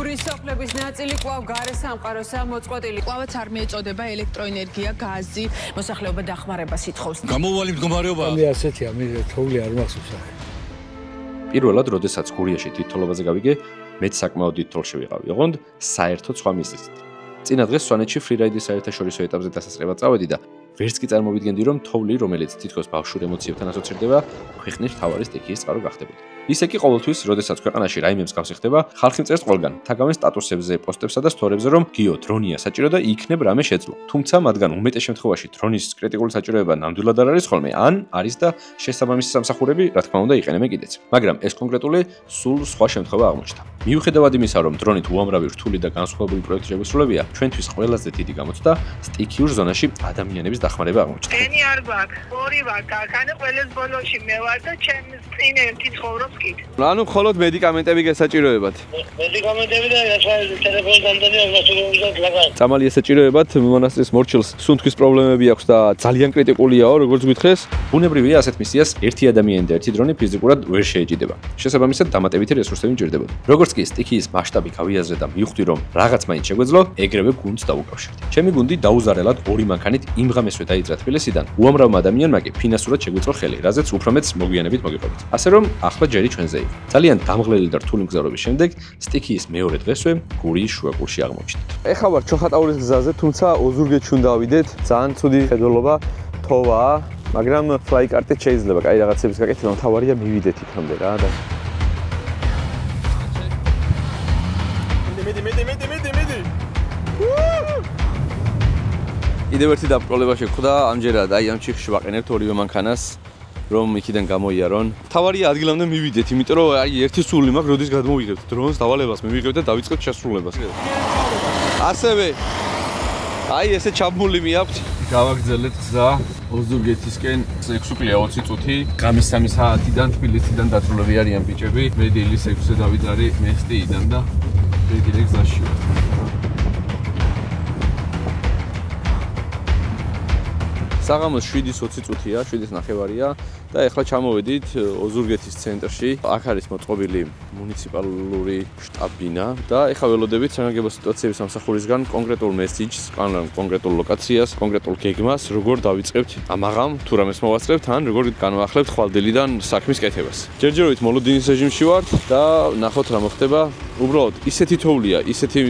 გურის სოფლების ნაწილი კვლავ გარე სამყაროსა მოწყვეტილი. კვლავაც არ მიეწოდება ელექტროენერგია, გაზი, მოსახლეობა დახმარებას ითხოვს. გამოვალი მდგომარეობა. მე ასეთია, მე თოვლი არ მახსოვს. პირველად, როდესაც გურიაში თითოლობაზე გავიგე, მეც საკმაოდ დიდ თოლში ვიყავი. ოღონდ საერთოდ სხვა მიზეზით. წინა დღეს სვანეთში ფრირაიდის საერთაშორისო ეტაპზე დასასწრებად წავედი და ვერც კი წარმოვიდგენდი, რომ თოვლი, რომელიც თითქოს ბავშვურ ემოციებთან ასოცირდება, ქვეყნის მთავარი სტიქიის წყარო გახდებოდა. ისე კი ყოველთვის, როდესაც ქვეყანაში რაიმე მსგავსი ხდება, ხალხი მწერს ყველგან, თაგავენ სტატუსებზე, პოსტებსა და სტორებზე, რომ გიო, დრონია საჭირო და იქნებ რამე შეძლო. თუმცა მათგან უმეტეს შემთხვევაში დრონის კრიტიკული საჭიროება ნამდვილად არ არის ხოლმე, ან არის და შესაბამისი სამსახურები, რა თქმა უნდა, იყენებენ კიდეც. მაგრამ ეს კონკრეტული სულ სხვა შემთხვევა აღმოჩნდა. მიუხედავად იმისა, რომ დრონით უამრავი რთული და განსხვავებული პროექტი შეგვისრულებია, ჩვენთვის ყველაზე დიდი გამოცდა სტიქიურ ზონაში ადამიანების დახმარება აღმოჩნდა. ენი არ გვაქვს, ორი ვარ, კანე ყველეს ბოლოში მე ვარ და ჩემს წინ ერთი ცხოვრობს კი. ანუ მხოლოდ მედიკამენტები გესაჭიროებათ. მედიკამენტები და ტელეფონის დამდანი აღმოსავლეთ ლაგან. წამალი ესაჭიროებათ მონასტრის მორჩილს. სუნთქვის პრობლემები აქვს და ძალიან კრიტიკულიაო, როგორც გითხეს. ბუნებრივია ასეთ მისიას ერთი ადამიანი და ერთი დრონი ფიზიკურად ვერ შეეჭიდება. შესაბამისად დამატებითი რესურსები მჭირდებოდა. როგორც კი სტიქიის მასშტაბი გავიაზრე და მივხვდი, რომ რაღაც მაინც შეგვეძლო, ეგრევე გუნდს დავუკავშირდი. ჩემი გუნდი დაუზარელად ორი მანქანით იმღამესვე დაიძრა თბილისიდან. უამრავმა ადამიანმა კი ფინანსურად შეგვიწრო ხელი, რაზეც უფრო მეც მოგვიანებით მოგიყვებით. ასე რომ ახლა ჯერი ჩვენზე იყო. ძალიან დამღლელი და რთული მგზავრობის შემდეგ სტიქიის მეორე დღესვე გურიის შუაგულში აღმოჩნდით. ეხლა ვარ ჩოხატაურის გზაზე, თუმცა ოზურგეთში უნდა ავიდეთ. ძალიან ცუდი ხედველობა, თოვაა, მაგრამ ფლაიკარტით შეიძლება კაი რაღაცების გაკეთება, მთავარია მივიდეთ იქამდე რა და მიდი. კიდევ ერთი დაბრკოლება შეხვდა, ამჯერად აი ამ ჩიხში ვაყენებთ ორივე მანქანას, რომ იქიდან გამოიარონ. მთავარია ადგილამდე მივიდეთ, იმიტომ რომ აი ერთი სული მაქვს, როდის გადმოვიღებთ დრონს, დავალებას მივიღებთ და დავიწყებთ შესრულებას. ასევე აი ესე ჩაბმული მიაქვთ. გავაგრძელეთ გზა ოზურგეთისკენ 6 წუთია 20 წუთი. ღამის 3 საათიდან თბილისიდან დაწვრილები არიან ბიჭები. მე დილის 6-ზე დავიძარი მესტიიდან და დიდი გზაში. საღამოს 7:20 წუთია, 7:09 და ეხლა ჩამოვედით ოზურგეთის ცენტრში. აქ არის მოწყობილი მუნიციპალური შტაბ-ბინა და ეხლა ველოდებით საგანგებო სიტუაციების სამსახურისგან კონკრეტულ მესიჯს, კონკრეტულ ლოკაციას, კონკრეტულ გეგმას, როგორ დავიწყებთ ამაღამ, თუ რამეს მოვასწრებთ, ან როგორ განვაახლებთ ხვალდილიდან საქმის კეთებას. ჯერჯერობით მოლოდინის რეჟიმში ვართ და ნახოთ რა მოხდება. უბრალოდ ისეთი თოვლია, ისეთი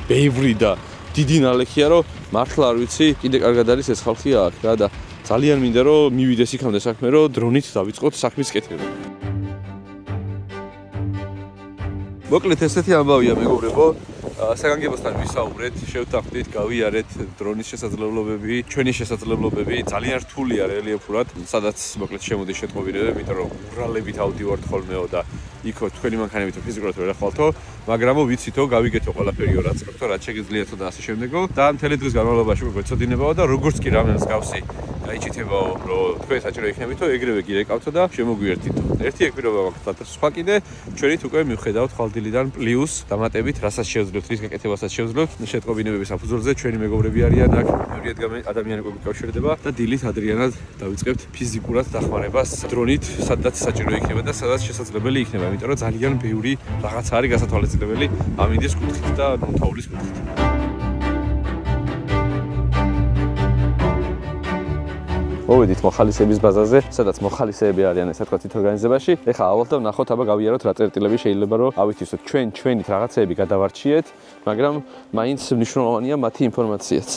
ბევრი და დიდი ნალექია, რომ მართლა არ ვიცი, კიდე კარგად არის ეს ხალხი აქ რა და ძალიან მინდა რომ მივიდეს იქამდე საქმე, რომ დრონით დავიწყოთ საქმის კეთება. მოკლედ ესეთი ამბავია მეგობრებო. საგანგებოსთან ვისაუბრეთ, შევთანხმდით, გავიარეთ დრონის შესაძლებლობები, ჩვენი შესაძლებლობები, ძალიან რთულია რელიეფურად, სადაც მოკლედ შემოდის შეტყობინებები, იმიტომ რომ ურალებით ავდივართ ხოლმეო და იქო თქვენი მანქანებით ფიზიკურად ვერ ახვალთო, მაგრამ ვიცითო, გავიგეთო ყველაფერიო რაც გქონდო, რაც შეგიძლიათო და ასე შემდეგო და მთელი დღის განმავლობაში გვეცოდინებაო და როგორც კი რამე მსგავსი გაიჩითებაო, რომ თქვენ საჭირო იქნებითო, ეგრევე გირეკავთო და შემოგვიერთითო. ერთი ეგ პირობა მაქვს, სხვა კიდე ჩვენით უკვე მივხედავთ ხვალდილიდან პლუს დამატებით, რასაც შევძლებთ, რის გაკეთებასაც შევძლებთ, შეტყობინებების საფუძველზე ჩვენი მეგობრები არიან აქ, ბევრი ადამიანი გვიკავშირდება და დილით ადრიანად დავიწყებთ ფიზიკურად დახმარებას დრონით, სადაც საჭირო იქნება და სადაც შესაძლებელი იქნება, იმიტომ რომ ძალიან ბევრი რაღაც არის გასათვალისწინებელი ამინდის კუთხით და თოვლის კუთხით. მოვედით მოხალისეების ბაზაზე, სადაც მოხალისეები არიან ესე ვთქვათ ორგანიზებაში. ეხლა ავალთ და ვნახოთ, აბა გავიაროთ რა წერტილები შეიძლება რომ ავითვისოთ. ჩვენით რაღაცეები გადავარჩიეთ, მაგრამ მაინც მნიშვნელოვანია მათი ინფორმაციაც.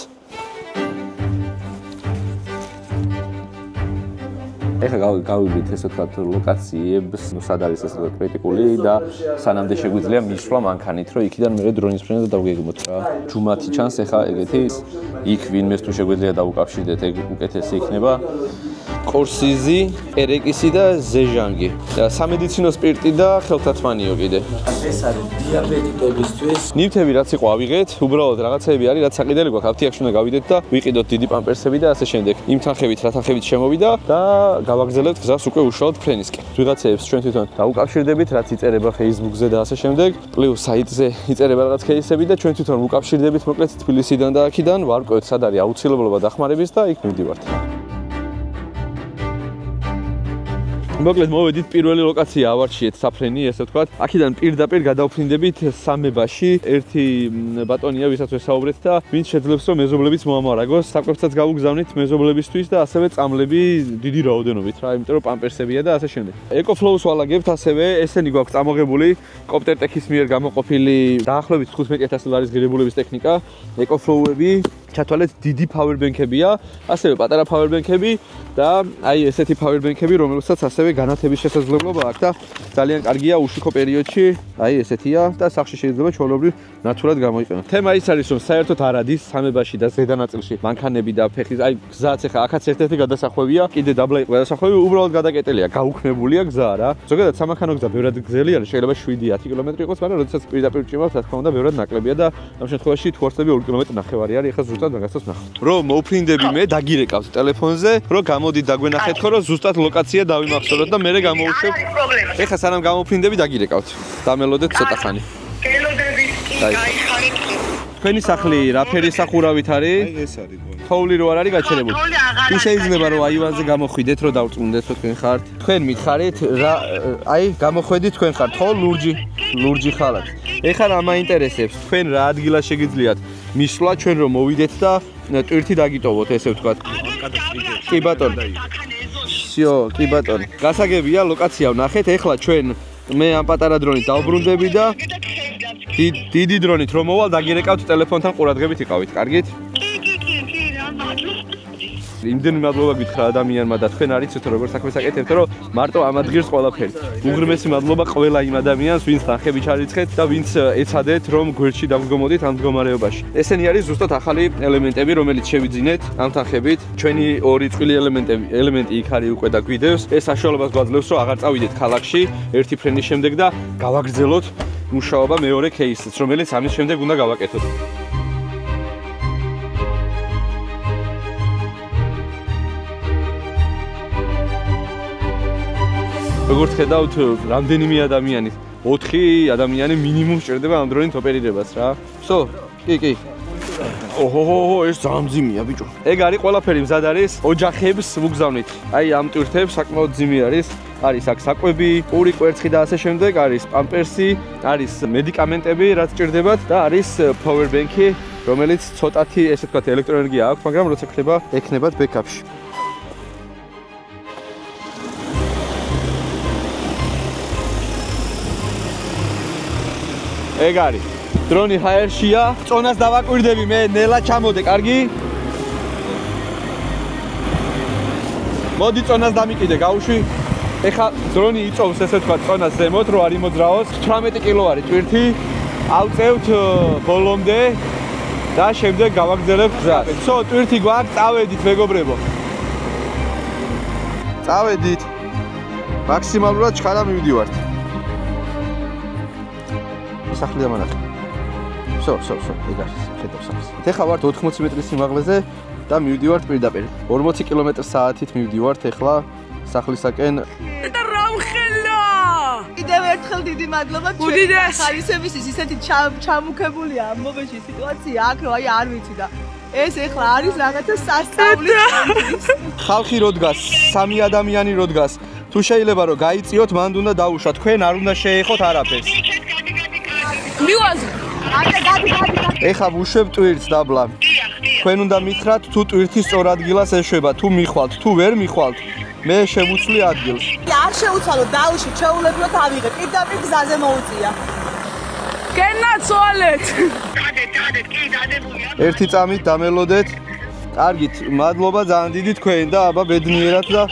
ეხლა გავიგეთ ესე ვთქვათ ლოკაციებს, სად არის ესე ვთქვათ კრიტიკული და სანამდე შეგვიძლია მისვლა მანქანით, რომ იქიდან მე დრონის ფრენა დავგეგმოთ რა. ჯუმათი ჩანს ეხლა ეგეთი, იქ ვინმეს თუ შეგვიძლია დაუკავშირდეთ, ეგ უკეთესი იქნება. კორსიზი, ერეკისი და ზეჟანგი. და სამედიცინო სპირტი და ხელთათმანიო კიდე. ეს არის დიაბეტიკებისთვის. ნივთები რაც იყო ავიღეთ, უბრალოდ რაღაცეები არის, რაც საყიდელი გვაქვს. აფთიაქში უნდა გავიდეთ და ვიყიდოთ დიდი პამპერსები და ასე შემდეგ. იმ თანხებით, რა თანხებით შემოვიდა და გავაგრძელებთ გზას უკვე უშუალოდ ფრენისკენ. ვიღაცეებს ჩვენ თვითონ დაუკავშირდებით, რაც იწერება Facebook-ზე და ასე შემდეგ. პლუს საიტზე იწერება რაღაც кейსები და ჩვენ თვითონ ვუკავშირდებით მოკლედ თბილისიდან და აქედან ვარკვევთ, სად არის აუცილებლობა დახმარების და იქ მივდივართ. მოკლედ მოვედით პირველი ლოკაცია ავარჩიეთ საფრენი, ესე ვთქვათ. აქედან პირდაპირ გადავფრინდებით სამებაში. ერთი ბატონია, ვისაც ვესაუბრეთ და ვინც შეძლებს რომ მეზობლებიც მოამარაგოს. საკვებსაც გავუგზავნით მეზობლებისთვის და ასევე წამლები დიდი რაოდენობით რა, იმიტომ რომ პამპერსებია და ასე შემდეგ. ეკოფლოუს ვალაგებთ ასევე, ესენი გვაქვს წამოღებული კოპტერტექის მიერ გამოყოფილი დაახლოებით 15000 დოლარის ღირებულების ტექნიკა, ეკოფლოუები ჩათვალეთ დიდი powerbank-ებია, ასევე პატარა powerbank-ები და აი ესეთი powerbank-ები, რომელსაც ასევე განათების შესაძლებლობა აქვს და ძალიან კარგია უშუქო პერიოდში, აი ესეთია და სახში შეიძლება ჩვეულებრივ ნათურად გამოიყენოთ. თემა ის არის, რომ საერთოდ არ ადის სამებაში და ზედა ნაწილში მანქანები და ფეხის, აი გზაც ახლა აქაც ერთ-ერთი გადასახვევია, კიდე დაბლა იყო გადასახვევი, უბრალოდ გადაკეტელია, გაუქმებულია გზა რა. ზოგადად სამანქანო გზა ბევრად გრძელი არის, შეიძლება 7-10 კილომეტრი იყოს, მაგრამ როდესაც პირდაპირ ჭიმავს, რა თქმა უნდა, ბევრად ნაკლებია და ამ შემთხვევაში თუ არსები 2 კილომეტრი ნახევარი არის, ახლა ზუსტად მაგასაც ნახავთ. რომ მოვფრინდები მე დაგირეკავთ ტელეფონზე, რომ გამოდით დაგვენახეთ ხო, რომ ზუსტად ლოკაცია დავიმახსოვროთ და მე გამოვუშვებ. ეხლა სანამ გამოფრინდები დაგირეკავთ. დამელოდეთ ცოტა ხანი. ელოდებით კი გაიხარეთ. თქვენი სახლი რა ფერის სახურავით არის? აი ეს არის. თოვლი რო არ არის გაჩერებული. თუ შეიძლება რომ აივანზე გამოხვიდეთ, რომ დავწუნდეთ, რომ თქვენ ხართ. თქვენ მითხარით რა აი გამოხვედით თქვენ ხართ ხო ლურჯი ხალათ. ეხლა რა მაინტერესებს? თქვენ რა ადგილას შეგიძლიათ მისვლა ჩვენ რომ მოვიდეთ და ტვირთი დაგიტოვოთ, ესე ვთქვათ. კი ბატონო. всё, კი ბატონო. გასაგებია ლოკაცია ვნახეთ. ეხლა ჩვენ მე ამ პატარა დრონით დავბრუნდები და დიდი დრონით რომ მოვალ დაგირეკავთ ტელეფონთან ყურადღებით იყავით. კარგით? იმდენი მადლობა გითხრა ადამიანმა და თქვენ არიცით როგორ საქმეს აკეთებთ, რომ მარტო ამ ადგილს ყველაფერი. უღრმესი მადლობა ყველა იმ ადამიანს, ვინც თანხები ჩარიცხეთ და ვინც ეცადეთ, რომ გვერდში დავდგომოდით ამ მდგომარეობაში. ესენი არის ზუსტად ახალი ელემენტები, რომელიც შევიძინეთ ამ თანხებით. ჩვენი ორი წყვილი ელემენტი იქ არის უკვე და გვიდევს. ეს საშუალებას გვაძლევს, რომ აღარ წავიდეთ ქალაქში ერთი ფრენის შემდეგ და გავაგრძელოთ მუშაობა მეორე кейსიც, რომელიც ამის შემდეგ უნდა გავაკეთოთ. როგორც ხედავთ, რამდენიმე ადამიანი, 4 ადამიანი მინიმუმ სჭირდება ამ დროინით ოპერირებას რა. всё, კი. ოჰოჰო, ეს ძალიან ძიმია ბიჭო. ეგ არის ყველაფერი მზად არის, ოჯახებს ვუგზავნით. აი ამ ტვირთებს საკმაოდ ძიმი არის. არის აქ საკვები, პური კვერცხი და ასე შემდეგ, არის პამპერსი, არის მედიკამენტები, რაც სჭირდებათ და არის power bank-ი, რომელიც ცოტათი, ესე ვთქვათ, ელექტროენერგია აქვს, მაგრამ როცა ხდება, ექნებათ ბექაპში. ეგ არის. დრონი ჰაერშია. წონას დავაკვირდები მე, ნელა ჩამოდე, კარგი? მოდი წონას დამიკიდე, გავუშვი. ეხლა დრონი იწოვს, ესე ვთქვათ, წონას ზემოთ, რომ არ იმოძრაოს. 18 კილო არის ტვირთი. ავწევთ ბოლომდე და შემდეგ გავაგრძელებთ გზას. всё, ტვირთი გვაქვს, წავედით მეგობრებო. წავედით. მაქსიმალურად ჩხარა მივდივართ. სახლი დამანახე. всё, ეგ არის, ხედავ სახლს. ეხლა ვართ 80 მეტრის სიმაღლეზე და მივდივართ პირდაპირ. 40 კმ/სთ-ით მივდივართ ეხლა სახლისაკენ. და რა მხელა! კიდევ ერთხელ დიდი მადლობა ხალისების ისეთი ჩამუქებულია ამ მომენტში სიტუაცია აქ რომ აი არ ვიცი და ეს ეხლა არის რაღაცა სასწაული. ხალხი რო დგას, 3 ადამიანი რო დგას. თუ შეიძლება რომ გაიწიოთ, მანდ უნდა დაუშვათ. თქვენ არ უნდა შეეხოთ არაფერს. მივაზრ. ეხლა ვუშვებ ტვირთს დაბლა. თქვენ უნდა მითხრათ თუ ტვირთი სწორ ადგილას ეშვება, თუ მიხვალთ, თუ ვერ მიხვალთ. მე შევუცვლი ადგილს. არ შეუცვალო, დაუშვი, ჩეულებროთ ავიღე, პირდაპირ გზაზე მოუწია. გენაცვალეთ. დადეთ, კი დადებულია. ერთი წამით დამელოდეთ. კარგით, მადლობა ძალიან დიდი თქვენ და აბა ბედნიერად და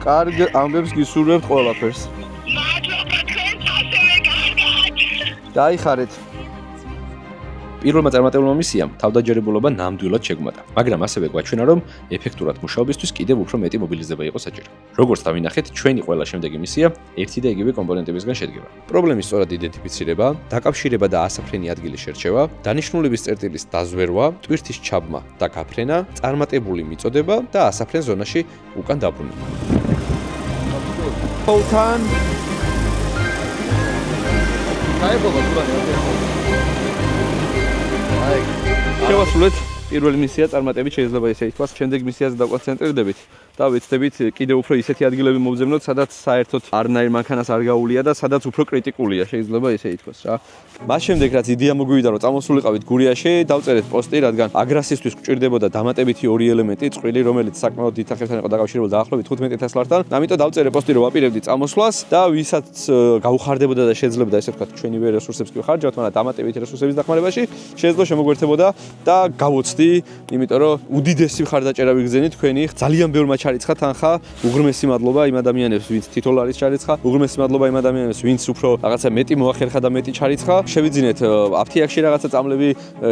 კარგ ამბებს გისურვებთ ყველაფერს. მადლობა თქვენ ასევე კარგად. დაიხარეთ. პირველმა წარმატებულმა მისიამ თავდაჯერებულობა ნამდვილად შეგმატა, მაგრამ ასევე გვაჩვენა, რომ ეფექტურად მუშაობისთვის კიდევ უფრო მეტი მობილიზება იყო საჭირო. როგორც დავინახეთ, ჩვენი ყველა შემდეგი მისია ერთი და იგივე კომპონენტებისგან შედგება. პრობლემის სწორად იდენტიფიცირება, დაკავშირება და ასაფრენი ადგილის შერჩევა, დანიშნულების წერტილის დაზვერვა, ტვირთის ჩაბმა და გაფრენა, წარმატებული მიწოდება და ასაფრენ ზონაში უკან დაბრუნება. Poltan. შევასრულეთ პირველი მისია წარმატებით შეიძლება ესე ითქვას. შემდეგ მისიაზე დავკონცენტრირდებით და ვეცდებით კიდევ უფრო ისეთი ადგილები მოვძებნოთ, სადაც საერთოდ არნაირ მანქანას არ გაუვლია და სადაც უფრო კრიტიკულია, შეიძლება ესე ითქვას რა. მას შემდეგ რაც იდეა მოგვივიდა, რომ წამოსულიყავით გურიაში, დავწერეთ პოსტი, რადგან აგრასისთვის გვჭირდებოდა დამატებითი ორი ელემენტი, წყვილი, რომელიც საკმაოდ დიდ სახებთან იყო დაკავშირებული დაახლოებით 15,000 ლართან. ამიტომ დავწერე პოსტი, რომ ვაპირებდი წამოსვლას და ვისაც გაუხარდებოდა და შეძლებდა ესე ვთქვათ, ჩვენივე რესურსებს კი ვხარჯავთ, მაგრამ დამატებითი რესურსების დახმარებაში შეძლო შემოგვერთებოდა და გავოცდი, იმიტომ რომ უდიდესი მხარდაჭერა ვიგზენით თქვენი ძალიან ბევრმა ჩარიცხა თანხა, უღრმესი მადლობა იმ ადამიანებს, ვინც $10 ჩარიცხა, უღრმესი მადლობა იმ ადამიანებს, ვინც უფრო რაღაცა მეტი მოახერხა და მეტი ჩარიცხა. შევიძინეთ აფთიაქში რაღაცა წამლები,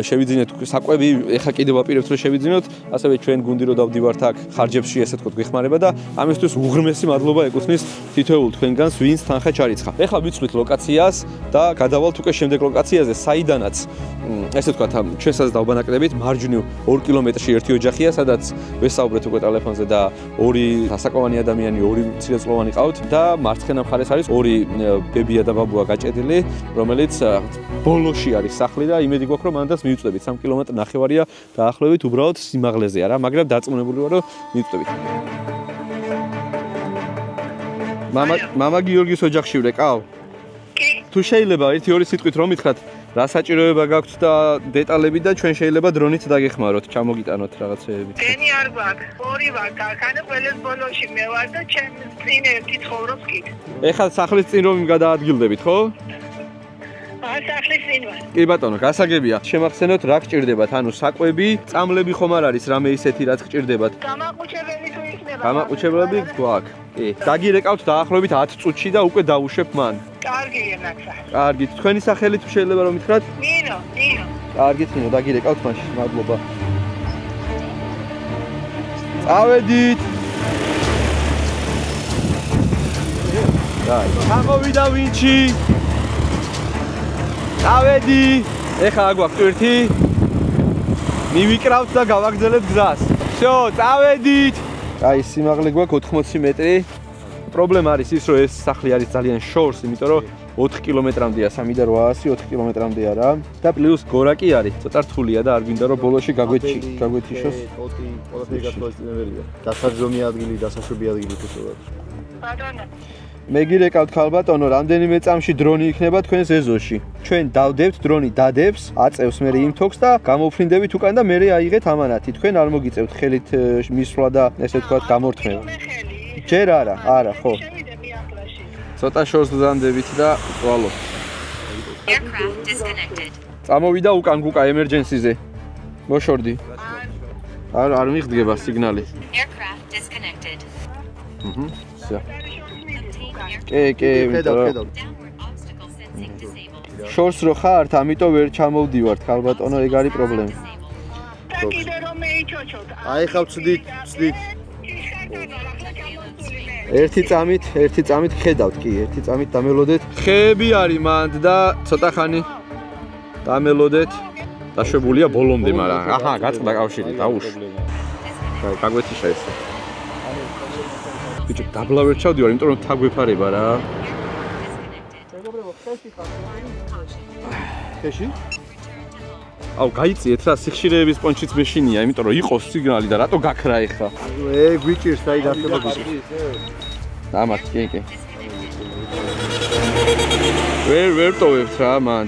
შევიძინეთ საკვები, ეხა კიდევ ვაპირებთ რომ შევიძინოთ, ასევე ჩვენ გუნდი რო დავდივართ აქ ხარჯებში, ესე ვთქვათ, გვეხმარება და ამისთვის უღრმესი მადლობა ეკუთვნის თითოეულ თქვენგანს, ვინც თანხა ჩარიცხა. ეხლა ვიცვით ლოკაციას და გადავალთ უკვე შემდეგ ლოკაციაზე, საიდანაც ესე ვთქვათ, ჩვენსაც დავბანაკდებით, მარჯვნივ 2 კილომეტრში ერთი ოჯახია, სადაც ვესაუბრეთ უკვე ტელეფონზე და ორი ასაკოვანი ადამიანი, ორი მცირეწლოვანი ყავთ და მარცხენა მხარეს არის ორი ბებია და ბაბუა გაჭედილი, რომელიც ბოლოში არის სახლი და იმედი გვაქვს რომ მანდაც მივიწვდებით 3 კილომეტრი ნახევარია დაახლოებით უბრალოდ სიმაღლეზეა რა, მაგრამ დარწმუნებული ვარ რომ მივიწვდებით. მამა გიორგის ოჯახში ვრეკავ? კი. თუ შეიძლება 1-2 სიტყვით რომ მითხრათ რა საჭიროება გაქვთ და დეტალები და ჩვენ შეიძლება დრონით დაგეხმაროთ, ჩამოგიტანოთ რაღაცეები. დენი არ გვაქვს. ორი ვარ ქარხანა, ყველეს ბოლოში მე ვარ და ჩემს წინ ერთი ცხოვრობს კი. ეხლა სახლის წინ რომ გადაადგილდებით, ხო? სახლის წინ ვარ. კი ბატონო, გასაგებია. შემახსენოთ რა გჭირდებათ, ანუ საკვები, წამლები ხომ არ არის რამე ისეთი რაც გჭირდებათ? გამაყუჩებელი თუ იქნება. გამაყუჩებლები გვაქვს. კი. დაგირეკავთ დაახლოებით 10 წუთში და უკვე დავუშვებ მან. კარგი ენაცა. კარგი, თქვენი სახელი თუ შეიძლება რომ მითხრათ? ნინო. კარგი, ნინო, დაგირეკავთ მაშინ. მადლობა. წავედით. გამოვიდა ვინჩი. წავედი. ეხლა აგვაქვს ტვირთი. მივიკრავთ და გავაგრძელებთ გზას. всё, წავედით. აი, სიმაღლე გვაქვს 80 მეტრი. პრობლემა არის ის, რომ ეს სახლი არის ძალიან შორს, იმიტომ რომ 4 კილომეტრამდეა 3 და 800, 4 კილომეტრამდე არა. და პლუს გორა კი არის, ცოტა რთულია და არ გვინდა რომ ბოლოში გაგვეთიშოს. ყველაფერი გასწორებელია. დასაჯდომი ადგილი, დასაშვები ადგილი თვითონ. ბატონო. მე გირეკავთ ქალბატონო, რამდენიმე წამში დრონი იქნება თქვენს ეზოში. ჩვენ დავდებთ, დრონი დადებს, აწევს მე იმ თოქს და გამოვფრინდებით უკან და მე აიღეთ ამანათი. თქვენ არ მოგიწევთ ხელით მისვლა და ესე ვთქვათ გამორთმევა. ჯერ არა, ხო. ცოტა შორს გზანდებით და ვალო. წამოვიდა უკან გუკა ემერჯენსიზე. მოშორდი. არ მიხდგება სიგნალი. კი, შორს რო ხართ, ამიტომ ვერ ჩამოვდივართ, ქალბატონო, ეგ არის პრობლემა. და კიდე რომ მეიჩოჩოთ. აი ხავ ცდით. ერთი წამით ხედავთ კი, ერთი წამით დამელოდეთ. ხეები არის მანდ და ცოტა ხანი დამელოდეთ. დაშვებულია ბოლომდე, მაგრამ აჰა, გაწყდა კავშირი, დაუშვ. გაგვეთიშა ეს. ბიჭო, დაბლა ვერ ჩავდივარ, იმიტომ რომ თაგვეფარება რა. ხეში? აუ, გაიწიეთ რა, სიხშირეების პონჩიც მეშინია, იმიტომ რომ იყოს სიგნალი და რატო გაქრა ეხლა? გვიჭირს, აი დასწრება გვიჭირს. ამათ, კი. ვერ ტოვებთ რა, მან.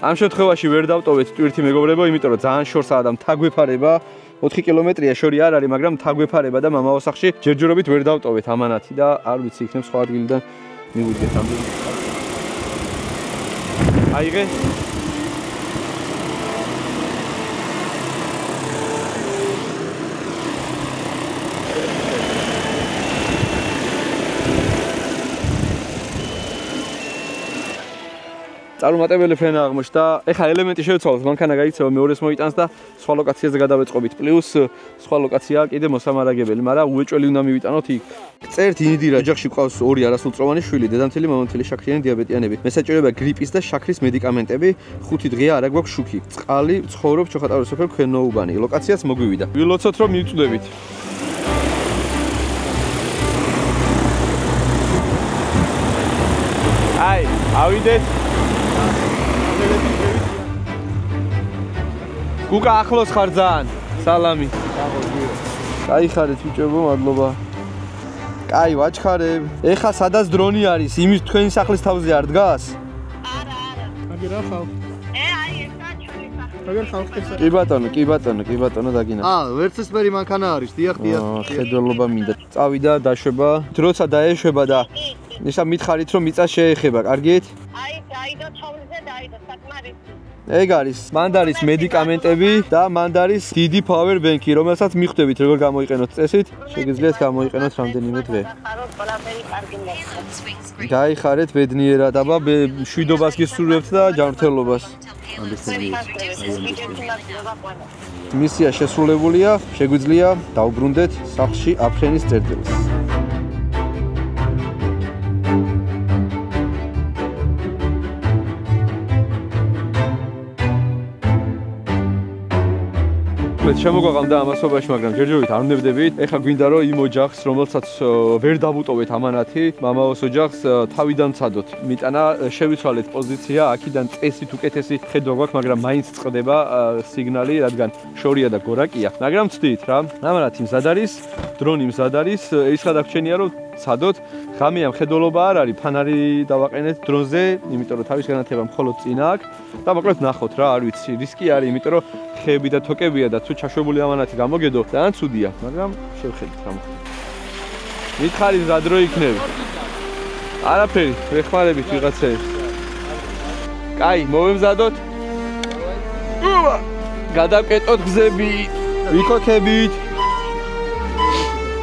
ამ შემთხვევაში ვერ დავტოვეთ ტვირთი მეგობრებო, იმიტომ რომ ძალიან შორსაა და თაგვეფარება. 4 კილომეტრია შორი არ არის, მაგრამ თაგვეფარება და მამაო სახში ჯერჯერობით ვერ დავტოვეთ ამანათი და არ ვიცი იქნებ სხვა ადგილიდან მივიდგეთ ამდენ. აიღე. წარუმატებელი ფრენა აღმოჩნდა. ეხლა ელემენტი შევცვალოთ, მანქანა გაიქცევა მეორეს მოიტანს და სხვა ლოკაციაზე გადავეწყობით. პლუს სხვა ლოკაცია კიდე მოსამარაგებელი, მაგრამ უეჭველი უნდა მივიტანოთ იქ. წერთ ინდირა ოჯახში ყავს 2 არასრულწლოვანი შვილი, დედამთილი, მამამთილი, შაქრიანი დიაბეტიანები. მე საჭიროება გრიპის და შაქრის მედიკამენტები. 5 დღეა არ გვაქვს შუქი. წყალი, ცხოვრობ ჩოხატაურის სოფელ ქვენოუბანი. ლოკაციაც მოგვივიდა. ვილოცოთ რომ მივწვდებით. აი, ავიდეთ. გუკა ახლოს ხარ ძალიან. სალამი. გაიხარეთ ბიჭებო, მადლობა. კაი, ვაჩხარებ. ეხა სადაც დრონი არის, იმის თქვენი სახლის თავზე არ დგას? არა. მაგ რა ხავ? აი ესა ჩვენი სახლი. მაგ ხავ ხესა. კი ბატონო დაგინა. ვერცესფერი მანქანა არის, დიახ. ხედველობა მინდა. წავიდა, დაშვება. დროცა დაეშვება და ისა მითხარით რომ მიწა შეეხება, კარგით? აი, დაიდო ცხოველზე დაიდო საკმარისი. ეგ არის, მანდ არის მედიკამენტები და მანდ არის დიდი power bank-ი, რომელსაც მიხვდებით როგორ გამოიყენოთ წესით. შეგიძლიათ გამოიყენოთ რამდენიმე დღე. გაიხარეთ ბედნიერად, აბა მშვიდობას გისურვებთ და ჯანმრთელობას. მისია შესრულებულია, შეგვიძლია დავბრუნდეთ სახლში აფრენის წერტილს. შემოგვაყავდა ამასობაში, მაგრამ ჯერჯერობით არ ვნებდებით. ეხლა გვინდა რომ იმ ოჯახს, რომელსაც ვერ დავუტოვეთ ამანათი, მამაოს ოჯახს თავიდან ცადოთ. მიტანა შევიცვალეთ პოზიცია, აქედან წესით უკეთესი ხედვა გვაქვს, მაგრამ მაინც წყდება სიგნალი, რადგან შორია და გორაკია. მაგრამ ვცდით რა, ამანათი მზად არის, დრონი მზად არის, ის გადაგჩენია რომ ცადოთ. ღამეა მხედველობა არ არის, ფანარი დავაყენეთ დრონზე, იმიტომ რომ თავის განათება მხოლოდ წინ აქვს და მოკლედ ნახოთ რა, არ ვიცი, რისკი არის, იმიტომ რომ ხეები და თოკებია და თუ ჩაშვებული ამანათი გამოგედო, ძალიან ცუდია, მაგრამ შევხედით რა მოხდება. მითხარი რა დრო იქნება? არაფერი, ვეხმარებით ვიღაცებს. კაი, მოვემზადოთ. გადავკეტოთ გზები, ვიქოქებით.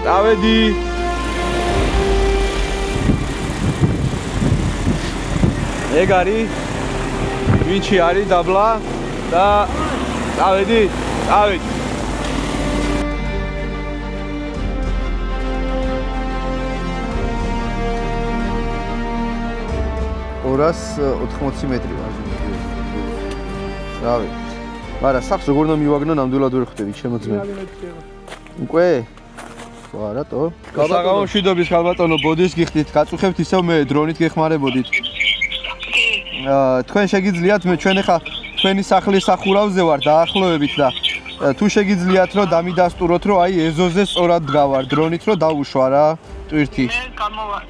დავედი. ეგ არის ვინჩი არის დაბლა და დავედი 280 მეტრი ვარ. რავი. მაგრამ სახს როგორ უნდა მივაგნო, ნამდვილად ვერ ხვდები შემოძმე. უკვე? ხო, რატო? გაბატონო მშვიდობის გაბატონო, ბოდის გიხდით, გაწუხებთ ისევ მე დრონით გეხმარებოდით. თქვენ შეგიძლიათ მე ჩვენ ახლა თქვენი სახლის სახურავზე ვარ დაახლოებით და თუ შეგიძლიათ რომ დამიდასტუროთ რომ აი ეზოზე სწორად დგავარ დრონით რომ დავუშვა რა ტვირთი.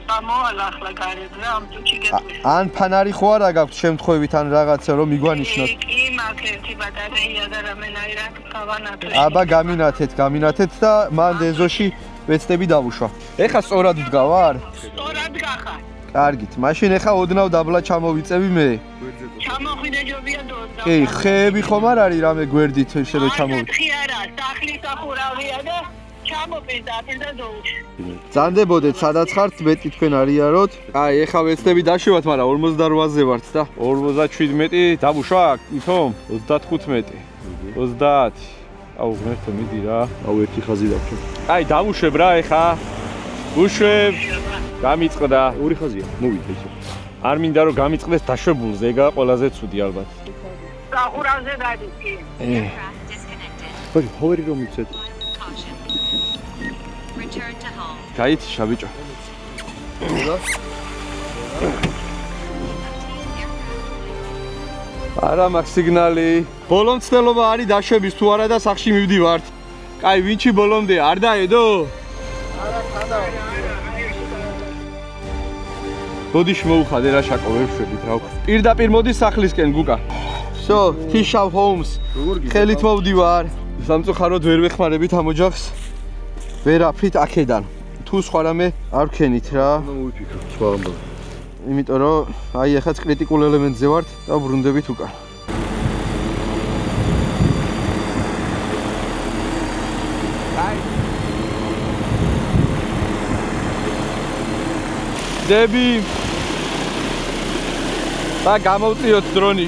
გამოვალ ახლა გარეთ ამ თუჩი გეტყვი. ან ფანარი ხო არა გაქვთ შემთხვევით ან რაღაცა რომ მიგვანიშნოთ. კი მაქვს ერთი ბატარეია და რამენაირად გავანათლე. აბა გამინათეთ და მან ეზოში ვეცდები დავუშვა. ეხა სწორად დგავარ? სწორად გახარ. კარგით, მაშინ ეხა ოდნავ დაბლა ჩამოვიწევი მე. ჩამოხვიდე ჯობია დოძა. კი, ხეები ხომ არ არის რამე გვერდით შედო ჩამოვიდე. ხი არა, სახლის სახურავია და ჩამოპირდაპირ და დოუჩი. ძანდებოდეთ, სადაც ხართ, მეტი თქვენ არიაროთ. აი, ეხა ვეცდები დაშვათ, მაგრამ 48-ზე ვართ და 57 დავუშვა, ითომ? 35. 30. აუ, ღმერთო, მიდი რა. აუ, ერთი ხაზი დავრჩა. აი, დავუშვებ რა ეხა. უშვებ. გამიწყდა. ორი ხაზია. მოვიდა ისე. არ მინდა რომ გამიწყდეს დაშვებულზე, ეგაა ყველაზე ცუდი ალბათ. სახურავზე დაიწყე. ბაჟი, ხოვერი რომ იცეთ. გაიჩა ბიჭო. არა მაქვს სიგნალი. ბოლომცდელობა არის დაშვების თუ არა და სახში მივდივართ. კაი, ვინჩი ბოლომდე არ დაედო? არა, სადაა. ბოდიშ მოუხადე რა შაკო ვერ შვებით რა ვქო. პირდაპირ მოდი სახლისკენ გუკა. So, Tisha Homes. ხელით მოვდივარ. სამწუხაროდ ვერ ვეხმარებით ამ ოჯახს. ვერაფრით აქედან. თუ სხვა რამე არ ვქენით რა. მოვიფიქრო, სხვა ამბავი. იმიტომ რომ აი ახაც კრიტიკულ ელემენტზე ვართ და ბრუნდებით უკან. დები და გამოვწიოთ დრონი.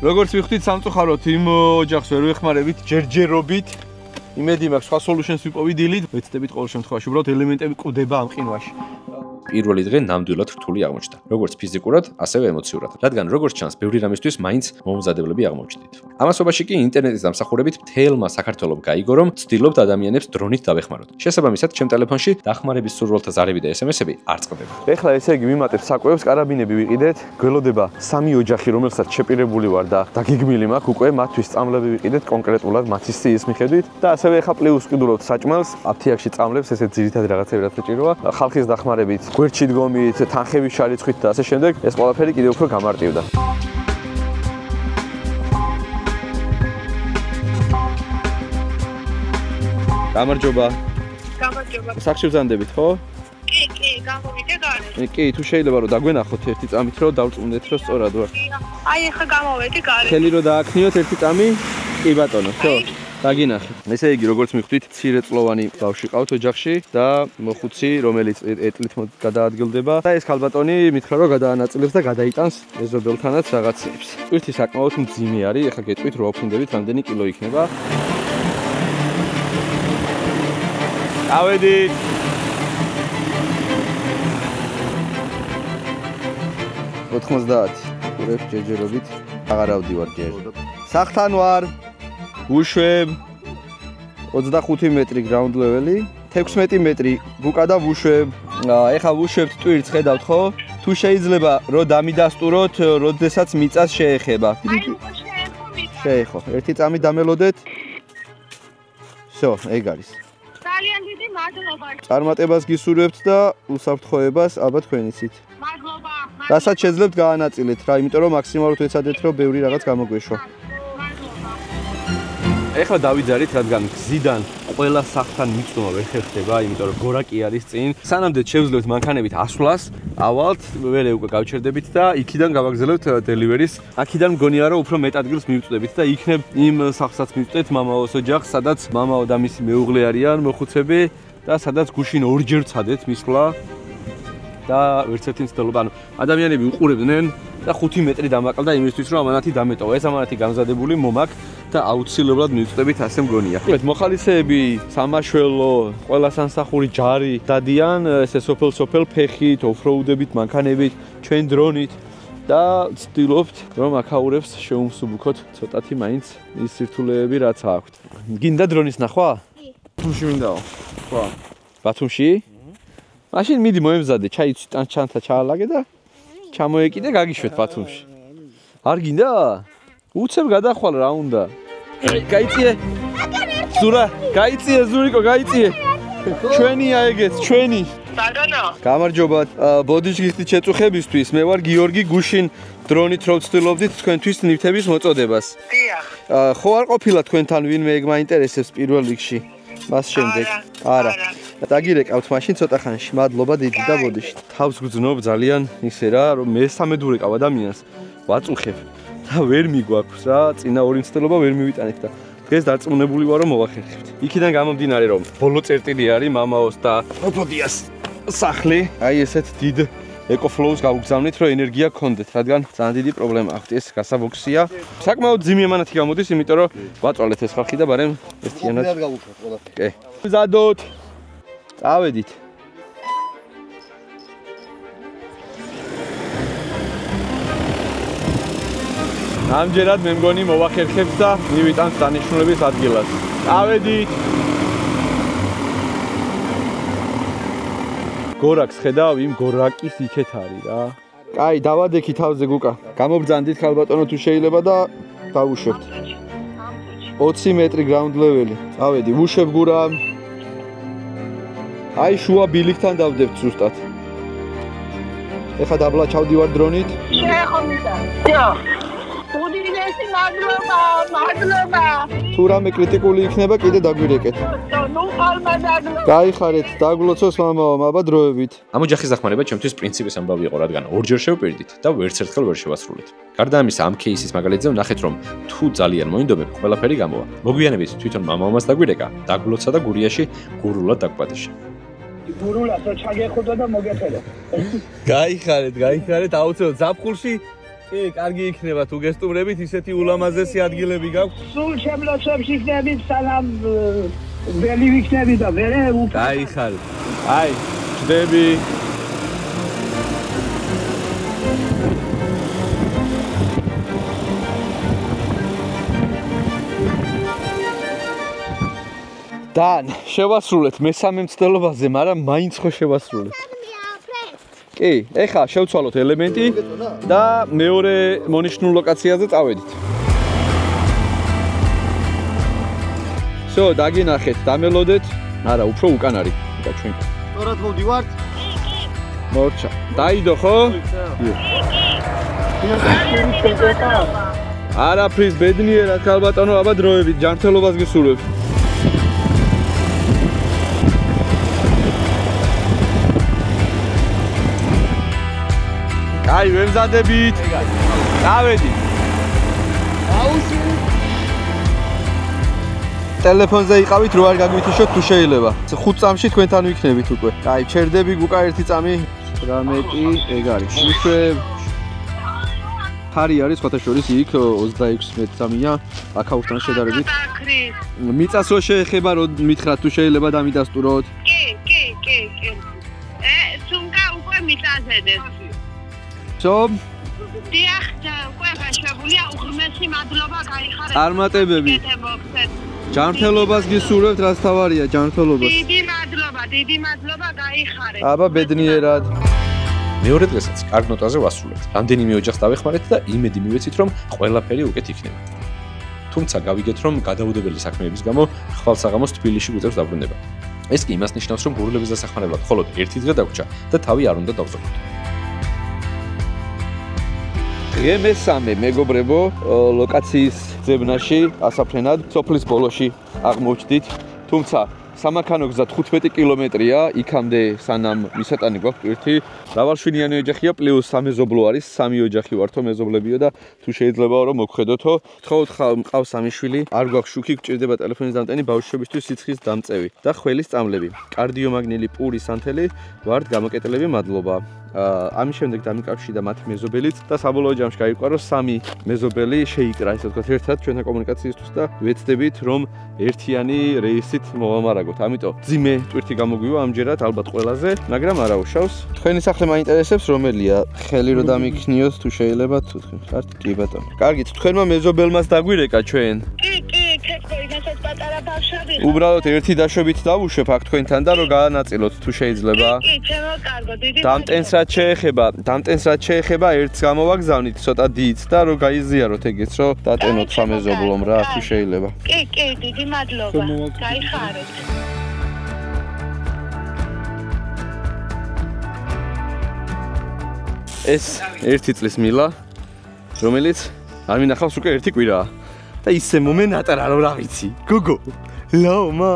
როგორც ვიხდით სამწუხაროდ იმ ოჯახს ვერ ვეხმარებით ჯერჯერობით. იმედი მაქვს სხვა solutions ვიპოვი დილით. ვეცდებით ყოველ შემთხვევაში უბრალოდ ელემენტები კვდება ამ ყინვაში. პირველი დღე ნამდვილად რთული აღმოჩნდა, როგორც ფიზიკურად, ასევე ემოციურად, რადგან როგორც ჩანს, ბევრი რამისთვის მაინც მომზადებლები აღმოჩნდით. ამასობაში კი ინტერნეტის დამსახურებით მთელმა საქართველომ გაიგო, რომ ცდილობთ ადამიანებს დრონით დავეხმაროთ. შესაბამისად, ჩემ ტელეფონში დახმარების სურვილთა ზარები და SMS-ები არ წყდება. ეხლა ესე იგი მიმატებ საკვებს, კარაბინები ვიყიდეთ, გველოდება 3 ოჯახი, რომელსაც შეპირებული ვარ და დაგიგმილი მაქვს უკვე მათთვის წამლები ვიყიდეთ კონკრეტულად მათის სიის მიხედვით და ასევე ეხლა პლუს ვყიდულობთ საჭმელს, აფთიაქში წამლებს, ესეთ ძირითადი რაღაცები რაც საჭიროა, ხალხის დახმარებით, გვერდში დგომით, თანხების შარიცხვით და ასე შემდეგ, ეს ყველაფერი კიდევ უფრო გამარტივდა. გამარჯობა. გამარჯობა. სახში ვზანდებით, ხო? კი, გამოვიდე გარეთ. კი, თუ შეიძლება რომ დაგვენახოთ ერთი წამით რომ დავწუნდეთ რომ სწორად ვარ. აი, ახლა გამოვედი გარეთ. ხელი რომ დააქნიოთ ერთი წამი? კი ბატონო, ხო? დაგინახეთ. ესე იგი, როგორც მიხვდით, მცირეწლოვანი ბავშვი ყავთ ოჯახში და მოხუცი, რომელიც ეტლით გადაადგილდება და ეს ქალბატონი მითხრა რომ გადაანაწილებს და გადაიტანს ეზობელთანაც რაღაცებს. ტვირთი საკმაოდ მძიმე არის, ახლა გეტყვით რომ ვაფრინდებით რამდენი კილო იქნება. ავედით. ყურებ ჯერჯერობით აღარ ავდივარ ჯერ. სახთან ვარ. ვუშვებ 25 მეტრი ground level-ი, 16 მეტრი ბუკა და ვუშვებ. ეხლა ვუშვებთ ტვირთს, ხედავთ ხო? თუ შეიძლება რომ დამიდასტუროთ, როდესაც მიწას შეეხება. შეეხო. ერთი წამი დამელოდეთ. всё, ეგ არის. ძალიან დიდი მადლობა. წარმატებას გისურვებთ და უსაფრთხოებას აბა თქვენიცით. მადლობა. რასაც შეძლებთ გაანაწილეთ რა, იმიტომ რომ მაქსიმალურად ეცადეთ რომ ბევრი რაღაც გამოგვეშვა. ეხლა დავიძარით, რადგან გზიდან ყველა სახთან მიწვევა ვერ ხერხდება, იმიტომ რომ გორაკი არის წინ. სანამდე შევძლებთ მანქანებით ასვლას, ავალთ, მერე უკვე გავჩერდებით და იქიდან გავაგზავნებთ დელივერის. აქედან მგონია რომ უფრო მეტ ადგილს მივწვდებით და იქნებ იმ სახლსაც მივწვდეთ მამაოს ოჯახს, სადაც მამაო და მისი მეუღლე არიან მოხუცები და სადაც გუშინ ორჯერ ვცადეთ მისვლა და ვერც ერთი მცდელობა. ანუ ადამიანები უყურებდნენ და 5 მეტრი დამაკლდა იმისთვის რომ ამანათი დამეტოვა. ეს ამანათი გამზადებული მომაქვს და აუცილებლად მივწვდებით, ასე მგონია. მოხალისეები, სამაშველო, ყველა სამსახური ჯარი დადიან, ესე სოფელ ფეხით, ოფროუდებით, მანქანებით, ჩვენ დრონით და ვცდილობთ რომ აქაურებს შეუმსუბუქოთ ცოტათი მაინც ის სირთულეები რაც აქვთ. გინდა დრონის ნახვა? კი. ბათუმში მინდაო. ხო. ბათუმში? მაშინ მიდი მოემზადე, ჩანთა ჩაალაგე და ჩამოეკიდე, გაგიშვეთ ბათუმში. არ გინდა? უცებ გადახვალ რა უნდა. გაიწიე. ზურა, გაიწიე ზურიკო, გაიწიე. ჩვენია ეგეც, ჩვენი. ბატონო. გამარჯობა. ბოდიშგიხტით შეწუხებისთვის მე ვარ გიორგი გუშინ დრონით რო ვცდილობდით თქვენთვის ნივთების მოწოდებას. დიახ. ხო არ ყოფილა თქვენთან ვინმე ეგ მაინტერესებს პირველ რიგში. მას შემდეგ. არა. დაგირეკავთ მაშინ ცოტა ხანში. მადლობა დიდი და ბოდიში. თავს გძნობ ძალიან ისე რა, რომ მე სამედურეკავ ადამიანს ვაწუხებ. და ვერ მიგვაქვს რა, წინა ორი მცდელობა ვერ მივიტანეთ და დღეს დარწმუნებული ვარ რომ მოვახერხებთ. იქიდან გამომდინარე რომ ბოლო წერტილი არის მამაოს და ოფოდიას სახლი. აი ესეთ დიდ ეკოფლოუს გავგზავნით რომ ენერგია გქონდეთ, რადგან ძალიან დიდი პრობლემა აქვს. ეს გასაბოქსია. საკმაოდ ძიმე მანათი გამოდის, იმიტომ რომ ვაწვალეთ ეს ხალხი და ბარემ ერთიანად. კი. მზადოთ. წავედით. ამჯერად მე მგონი მოვახერხებთ და მივიტანთ დანიშნულების ადგილას. წავედით. გორაკს ხედავ, იმ გორაკის იქეთ არის რა. კაი, დავადექი თავზე გუკა. გამობრძანდით ქალბატონო თუ შეიძლება და დავუშვებთ. 20 მეტრი ground level-ი. წავედი, ვუშვებ გურა. აი შუა ბილიქთან დავდებთ ზუსტად. ეხლა დაბლა ჩავდივარ დრონით. შეეხო მისა. უდიდესი მადლობა. თუ რამე კრიტიკული იქნება, კიდე დაგვირეკეთ. ნუ ხალხადაგლო. გაიხარეთ, დაგლოცოს მამაო, აბა დროებით. ამ ოჯახის დახმარება ჩემთვის პრინციპის ამბავი იყო, რადგან ორჯერ შევპირდით და ვერც ერთხელ ვერ შევასრულეთ. გარდა ამისა, ამ кейსის მაგალითზე ვნახეთ, რომ თუ ძალიან მოინდომებ, ყველაფერი გამოვა. მოგვიანებით თვითონ მამაომაც დაგვირეკა, დაგლოცა და გურიაში გურულად დაგვპატიჟა. გურულას რო ჩაგეხოდა და მოგეფერე. გაიხარეთ, აუცილებლად ზაფხულში კი, კარგი იქნება თუ გესტუმრებით, ისეთი ულამაზესი ადგილები გაქვთ. სულ შემლოცვებში იქნებით, სანამ ველი ვიქნები და მერე გაიხარეთ. აი, ჯდები. დან შევასრულეთ მესამე მცდელობაზე, მაგრამ მაინც ხო შევასრულეთ. კი, ეხლა შევცვალოთ ელემენტი და მეორე მონიშნულ ლოკაციაზე წავედით. всё, დაგინახეთ, დამელოდეთ. არა, უფრო უკან არის. და ჩვენ. სწორად მოვდივართ. მორჩა. დაიდო ხო? არაფრის ბედნიერად ქალბატონო, აბა დროებით ჯანმრთელობას გისურვებ. აი, ვემზადებით. დავედი. აუში. ტელეფონზე იყავით, რო არ გაგვითიშოთ თუ შეიძლება. 5 წამში თქვენთან ვიქნებით უკვე. აი, ჩერდები გუკა 1 წამი 18 ეგ არის. უშვებ. ხარი არის ხოთა შორის იქ 26 წამია აკაუნტთან შედარებით. მიწას რო შეეხება, რო მითხრათ თუ შეიძლება დამიდასტუროთ. კი. სუმკა უკვე მიწაზედეს. So, დიახ, უკვე გაშვებულია, უღრმესი მადლობა გაიხარეთ. წარმატებები. ჯანმრთელობას გისურვებთ, რაც თავარია, ჯანმრთელობას. დიდი მადლობა გაიხარეთ. აბა ბედნიერად. მეორე დღესაც კარგ ნოტაზე ვასრულებთ. რამდენიმე ოჯახს დავეხმარეთ და იმედი მივეცით, რომ ყველაფერი უკეთ იქნება. თუმცა გავიგეთ, რომ გადაუდებელი საქმეების გამო ხვალსაღამოს თბილისში გვიწევს დაბრუნება. ეს კი იმას ნიშნავს, რომ გურულების დასახმარებლად მხოლოდ ერთი დღე დაგვრჩა და თავი არ უნდა დავზოგოთ. დღე მესამე მეგობრებო, ლოკაციის ძებნაში, ასაფრენად, სოფლის ბოლოში აღმოჩდით. თუმცა სამანქანო გზა 15 კილომეტრია, იქამდე სანამ მისატანი გვაქვს პირთი. მრავალშვენიანი ოჯახია, პლუს სამეზობლო არის, 3 ოჯახი ვართო მეზობლებიო და თუ შეიძლებაო რომ მოგხედოთო, თხოვთ მყავს სამი შვილი, არ გვაქვს შუქი, გჭირდება ტელეფონის დამტენი, ბავშვებისთვის სიცხის დამწევი და ხველის წამლები. კარდიომაგნილი პურის ანთელი, ვართ გამოკეტლები, მადლობა. ამის შემდეგ დამიკავშირდა მათ მეზობელიც და საბოლოო ჯამში გაიყვა რომ 3 მეზობელი შეიკრა ესე ვთქვათ ერთად ჩვენთან კომუნიკაციისთვის და ვეცდებით რომ ერთიანი რეისით მოვამარაგოთ. ამიტომ ძიმე ტვირთი გამოგვივა ამჯერად ალბათ ყველაზე, მაგრამ არა უშავს. თქვენი სახლი მაინტერესებს რომელია? ხელი რო დამიქნიოთ თუ შეიძლება თუ თქვენ კი ბატონო. კარგით, თქვენმა მეზობელმაც დაგვირეკა ჩვენ. კი, თეთრი იმასაც პატარა ბავშვები. უბრალოდ ერთი დაშვებით დავუშვებ აქ თქვენთან და რომ გაანაწილოთ თუ შეიძლება. კი, ჩემო კარგო, დიდი დამტენს დამტენს რაც შეეხება ერთს გამოვაგზავნით ცოტა დიდს და რომ გაიზიაროთ ეგეც რომ დატენოთ სამეზობლომ რა თუ შეიძლება. კი, დიდი მადლობა. გაიხარეთ. ეს 1 წლის მილა, რომელიც არ მინახავს უკვე 1 კვირაა და ისე მომენატრა რომ რა ვიცი. გოგო, ლაომა,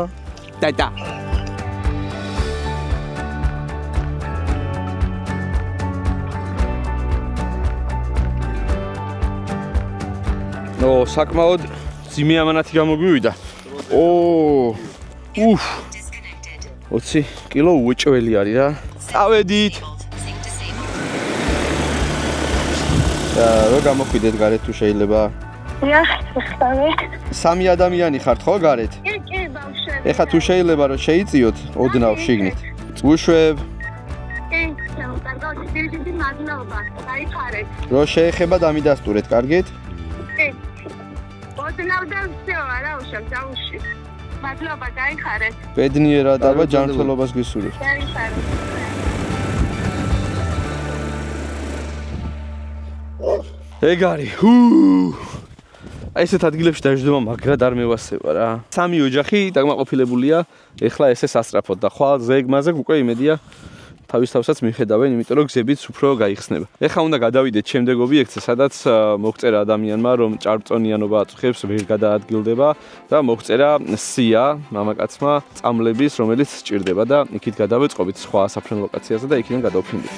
ტატა. საკმაოდ ძიმე ამანათი გამოგვივიდა. 20 კილო უეჭველი არის რა. წავედით. რა გამოხვიდეთ გარეთ თუ შეიძლება? დიახ, ხსოვე. 3 ადამიანი ხართ ხო გარეთ? კი, ბავშვები. ეხა თუ შეიძლება რომ შეიწიოთ ოდნავ შიგნით. წუშვებ. კი, კარგო, დიდი მადლობა. გაიხარეთ. რო შეეხება დამიდასტურეთ, კარგით? კი. ოდნავ და всё, არა უშავ, დაუში. მადლობა, გაიხარეთ. ბედნიერად, აბა ჯანმრთელობას გისურვებთ. გაიხარეთ. ეგ არის. აი ესეთ ადგილებში დაждდება, მაგრამ არ მევასება რა. 3 ოჯახი დაგმაყოფილებულია, ეხლა ესე სასწრაფოდ და ხვალ ზეგმაზე უკვე იმედია თავისთავსაც მიხედავენ, იმიტომ რომ გზებიც უფრო გაიხსნება. ეხლა უნდა გადავიდეთ შემდეგ ობიექტზე, სადაც მოგწერა ადამიანმა, რომ ჭარბწონიანობა აწუხებს, ვერ გადაადგილდება და მოგწერა სია მამაკაცმა წამლების, რომელიც სჭირდება და იქით გადავეწყობით სხვა ასაფრენ ლოკაციაზე და იქიდან გადავფრინდით.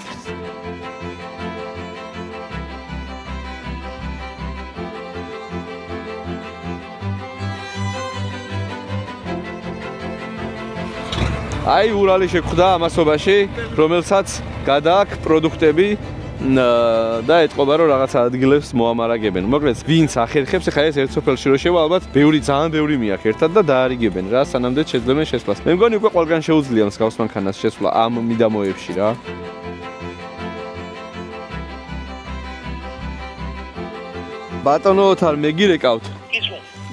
აი ურალი შეგხვდა ამასობაში, რომელსაც გადააქვს პროდუქტები და ეთყობა რომ რაღაცა ადგილებს მოამარაგებენ. მოკლედ, ვინც ახერხებს, ხა ეს ერთ სოფელში რო შევა, ალბათ ძალიან ბევრი მიაქვს ერთად და დაარიგებენ რა, სანამდე შეძლებენ შესვლას. მე მგონი უკვე ყველგან შეუძლია მსგავს მანქანას შესვლა ამ მიდამოებში რა. ბატონო, თარ მეგირეკავთ.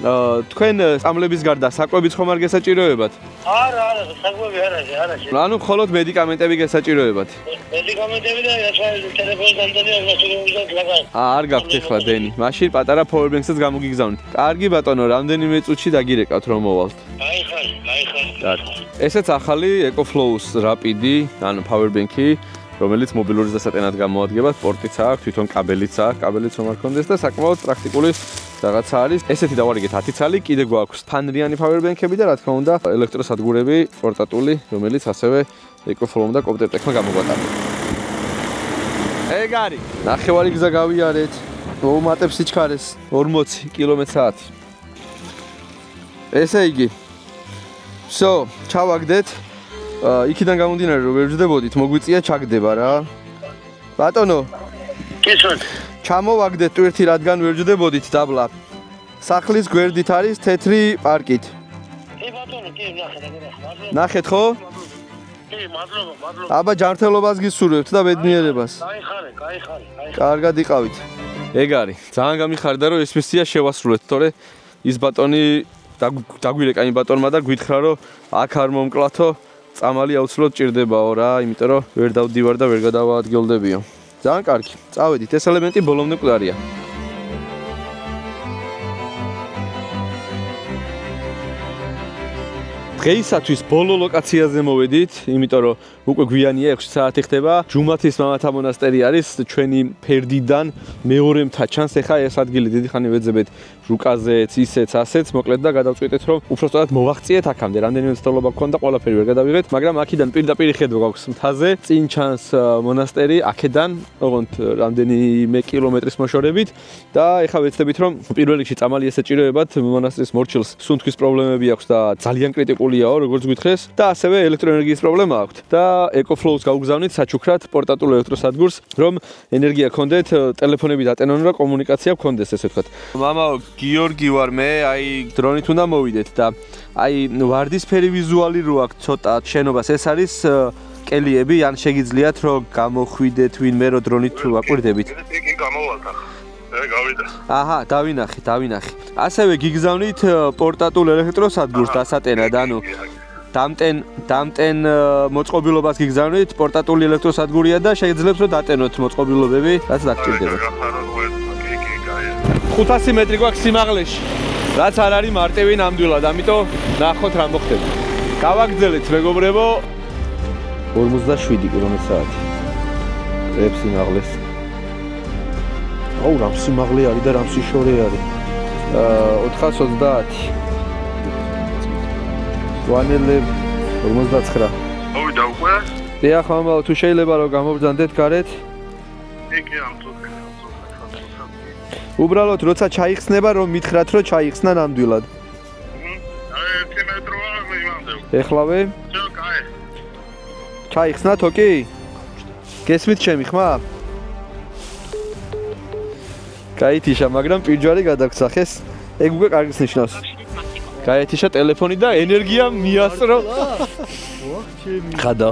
თქვენ წამლების გარდა საკვებიც ხომ არ გესაჭიროებათ? არა, საკვები არა. ანუ მხოლოდ მედიკამენტები გესაჭიროებათ? მედიკამენტები და ტელეფონის დამდანია უნდა არ გაქვთ ახლა დენი. მაშინ პატარა powerbank-საც გამოგიგზავნით. კარგი ბატონო, რამდენიმე წუთში დაგირეკავთ რომ მოვალთ. აი ხარ. ესეც ახალი EcoFlow-ს Rapid-ი, ანუ powerbank-ი, რომელიც მობილური დასატენად გამოადგება, პორტიც აქვს, თვითონ კაბელიც აქვს, კაბელიც რომ არ ქონდეს და საკმაოდ პრაქტიკული რაღაცა არის. ესეთი დავარიგეთ 10 ცალი, კიდე გვაქვს ფანრიანი powerbank-ები და რა თქმა უნდა, ელექტროსადგურები, პორტატული, რომელიც ასევე EcoFlow და Coptertech-მა გამოგვატარდა. ეგ არის. ნახევარი გზა გავიარეთ. მოუმატებს სიჩქარეს 40 კმ/სთ. ესე იგი. ჩავაგდეთ. იქიდან გამომდინარე რომ ვერ ვждებოდით, მოგვიწია ჩაგდება რა. ბატონო. კისოთ. ჩამოვაგდეთ ტვირთი, რადგან ვერ ვждებოდით დაბლა. სახლის გვერდით არის თეთრი პარკით. კი ბატონო, კი ნახეთ ხო? კი, მადლობა. აბა ჯანმრთელობას გისურვებთ და ბედნიერებას. კაიხარე. კარგად იყავით. ეგ არის. ძალიან გამიხარდა რომ ეს მისია შევასრულეთ, თორე ის ბატონი დაგვირეკა იმ ბატონმა და გვითხრა რომ აქ არ მომკლათო. წამალი აუცილებლად ჭირდებაო რა, იმიტომ რომ ვერ დავდივარ და ვერ გადავაადგილდებიო. ძალიან კარგი. წავედით, ეს ელემენტი ბოლომდე მკვდარია. დღეისათვის ბოლო ლოკაციაზე მოვედით, იმიტომ რომ უკვე გვიანია 6 საათი ხდება. ჯუმათის მამათა მონასტერი არის ჩვენი ფერდიდან მეორე მთა ჩანს. ეხა ეს ადგილი დიდი ხანი ვეძებეთ რუკაზეც, ისეც, ასეც, მოკლედ და გადავწყვიტეთ რომ უბრალოდ მოვაღწიეთ აქამდე. რამდენიმე ცდელობა გქონდა, ყველაფერი ვერ გადავიღეთ, მაგრამ აქედან პირდაპირ ხედვა გვაქვს მთაზე. წინ ჩანს მონასტერი, აქედან ოღონდ რამდენიმე კილომეტრის მოშორებით და ეხა ვეცდებით რომ პირველ რიგში წამალი ესეჭიროებათ მონასტრის მორჩილს. სუნთქვის პრობლემები აქვს და ძალიან კრიტიკულიაო, როგორც გითხეს და ასევე ელექტროენერგიის პრობლემა აქვს და EcoFlow-ს გავუგზავნით საჩუქრად პორტატულ ელექტროსადგურს, რომ ენერგია გქონდეთ, ტელეფონები დატენონ და კომუნიკაცია გქონდეს, ესე ვთქვათ. მამაო, გიორგი ვარ მე, აი დრონით უნდა მოვიდეთ და აი ვარდისფერი ვიზუალი რო აქვს ცოტა შენობას, ეს არის კელიები, ან შეგიძლიათ რომ გამოხვიდეთ ვინმე რო დრონით თუ აკვირდებით. კი გამოვალთ ახლა. გავიდა. აჰა, დავინახე. ასევე გიგზავნით პორტატულ ელექტროსადგურს დასატენად, ანუ დამტენ მოწყობილობას გიგზავნით, პორტატული ელექტროსადგურია და შეიძლება რომ დატენოთ მოწყობილობები, რაც დაგჭირდებათ. 500 მეტრი გვაქვს სიმაღლეში, რაც არ არის მარტივი ნამდვილად, ამიტომ ნახოთ რა მოხდება. გავაგრძელეთ მეგობრებო 47 კმ/სთ. რებ სიმაღლეს. აუ, რამ სიმაღლე არის და რამ სიშორე არის. 420. ვანელე 59. მოვიდა უკვე? დიახ, მამაო, თუ შეიძლება რომ გამოვბრძანდეთ გარეთ. კი, ამწუხე. უბრალოდ როცა ჩაიხსნება რომ მითხრათ რომ ჩაიხსნა ნამდვილად. აი 1 მეტროა მივამდე. ეხლავე? ჩო, კაი. ჩაიხსნათ, ოკეი? გესმით ჩემი ხმა? გაითიშა, მაგრამ პირჯვარი გადაგცახეს. ეგ უკვე კარგს ნიშნავს. გაითიშა ტელეფონი და ენერგია მიასწრო. ხადა.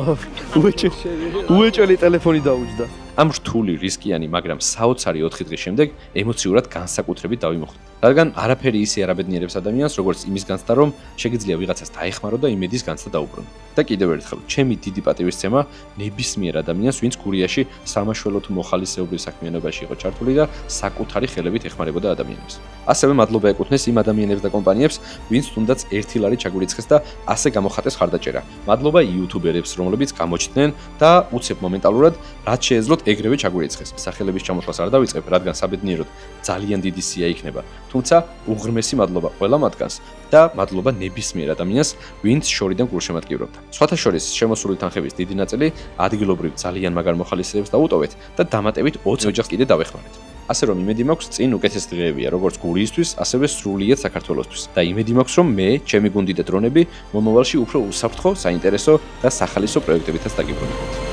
უეჭველი ტელეფონი დაუჯდა. ამ რთული, რისკიანი, მაგრამ საოცარი 4 დღის შემდეგ ემოციურად განსაკუთრებით დავიმოხდით. რადგან არაფერი ისე არ აბედნიერებს ადამიანს, როგორც იმის განცდა, რომ შეგიძლია ვიღაცას დაეხმარო და იმედის განცდა დაუბრუნო. და კიდევ ერთხელ, ჩემი დიდი პატივისცემა ნებისმიერ ადამიანს, ვინც გურიაში სამაშველო თუ მოხალისეობრივ საქმიანობაში იყო ჩართული და საკუთარი ხელებით ეხმარებოდა ადამიანებს. ასევე მადლობა ეკუთვნეს იმ ადამიანებს და კომპანიებს, ვინც თუნდაც ერთი ლარი ჩაგვირიცხეს და ასე გამოხატეს ხარდაჭერა. მადლობა იუთუბერებს, რომლებიც გამოჩნდნენ და უცებ მომენტალურად რაც შეეძლოთ ეგრევე ჩაგვირიცხეს. სახელების ჩამოთვლას არ დავიწყებ, რადგან საბედნიეროდ ძალიან დიდი სია იქნება. თუმცა უღრმესი მადლობა ყველა მათგანს და მადლობა ნებისმიერ ადამიანს, ვინც შორიდან გულშემატკივრობდა. სხვათა შორის შემოსული თანხების დიდი ნაწილი ადგილობრივ ძალიან მაგარ მოხალისეებს დაუტოვეთ და დამატებით 20 ოჯახს კიდე დავეხმარეთ. ასე რომ იმედი მაქვს წინ უკეთეს დღეებია, როგორც გურიისთვის, ასევე სრულიად საქართველოსთვის. და იმედი მაქვს, რომ მე, ჩემი გუნდი და დრონები მომავალში უფრო უსაფრთხო, საინტერესო და სახალისო პროექტებითაც დაგიბრუნებთ.